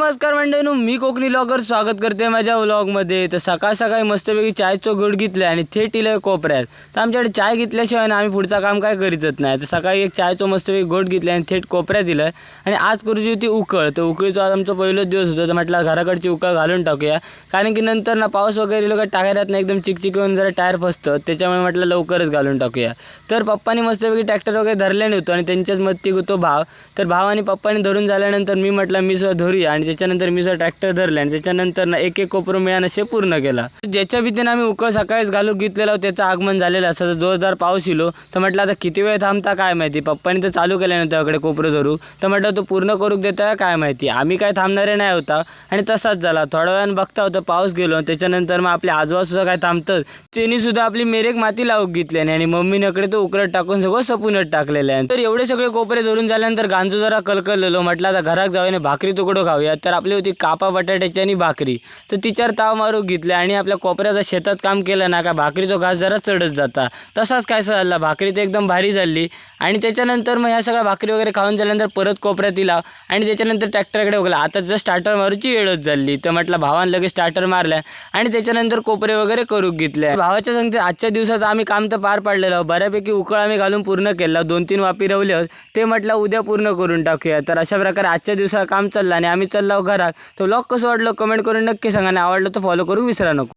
नमस्कार मंडळींनो, मी कोकणी व्लॉगर स्वागत करते माझ्या व्लॉगमध्ये। तर सकाळ सकाळी मस्तपैकी चायचं घोट घेतलं आणि थेट इलं कोपऱ्यात। तर आमच्याकडे चाय घेतल्याशिवाय ना आम्ही पुढचं काम काय करीतच नाही। तर सकाळी एक चायचं मस्तपैकी घोट घेतलं आणि थेट कोपऱ्यात दिलं आणि आज करूची होती उकळ। तर उकळीचा आज आमचा पहिलाच दिवस होता। तर म्हटलं घराकडची उकळ घालून टाकूया, कारण की नंतर ना पाऊस वगैरे लोक टाकायला ना एकदम चिकचिक होऊन जरा टायर फसतं, त्याच्यामुळे म्हटलं लवकरच घालून टाकूया। तर पप्पानी मस्तपैकी ट्रॅक्टर वगैरे धरले नव्हतं आणि त्यांच्याच मदती होतो भाव। तर भाव आणि पप्पानी धरून झाल्यानंतर मी म्हटलं मी सुद्धा धरूया आणि त्याच्यानंतर मी सुद्धा ट्रॅक्टर धरला आणि त्याच्यानंतर ना एक कोपरा मिळानशे पूर्ण केला। ज्याच्या भीतीने आम्ही उकळ सकाळीच घालू घेतलेला त्याचं आगमन झालेलं असं जोरदार पाऊस इलो। तर म्हटलं आता किती वेळ थांबता काय माहिती, पप्पानी तर चालू केल्यानंतर अकडे कोपरं धरू। तर म्हटलं तो पूर्ण करू देता काय माहिती, आम्ही काय थांबणारे नाही होता आणि तसाच झाला। थोड्या वेळानं बघता होतं पाऊस गेलो, त्याच्यानंतर मग आपले आजोबा सुद्धा काय थांबतं, त्यांनी सुद्धा आपली मेरेक माती लावून घेतली आणि मम्मीकडे तो उकळत टाकून सगळं सपूनच टाकलेलं आहे। तर एवढे सगळे कोपरे धरून झाल्यानंतर गांजू जरा कलकललेलो, म्हटलं आता घरात जाऊया भाकरी तुकडं खाऊया। तर आपली होती कापा बटाट्याची आणि भाकरी। तर तिच्यावर ताव मारून घेतले आणि आपल्या कोपऱ्याचा शेतात काम केलं ना का भाकरीचा घास जरा चढत जाता, तसाच काय झाला। भाकरी तर एकदम भारी झाली आणि त्याच्यानंतर मग ह्या सगळ्या भाकरी वगैरे खाऊन झाल्यानंतर परत कोपऱ्यात इला आणि त्याच्यानंतर ट्रॅक्टरकडे बघला। आता जर स्टार्टर मारूची वेळच झाली, तर म्हटलं भावानं लगेच स्टार्टर मारला आणि त्याच्यानंतर कोपरे वगैरे करून घेतले। भावाच्या सांगते आजच्या दिवसाचं आम्ही काम तर पार पाडलेलं, बऱ्यापैकी उकळ आम्ही घालून पूर्ण केला। 2-3 वापी रवले ते म्हटलं उद्या पूर्ण करून टाकूया। तर अशा प्रकारे आजच्या दिवसाचं काम चाललं आणि आम्ही चाललो घरात। तो व्लॉग कसं वाटलं कमेंट करून नक्की सांगा आणि आवडलं तर फॉलो करू विसरा नको।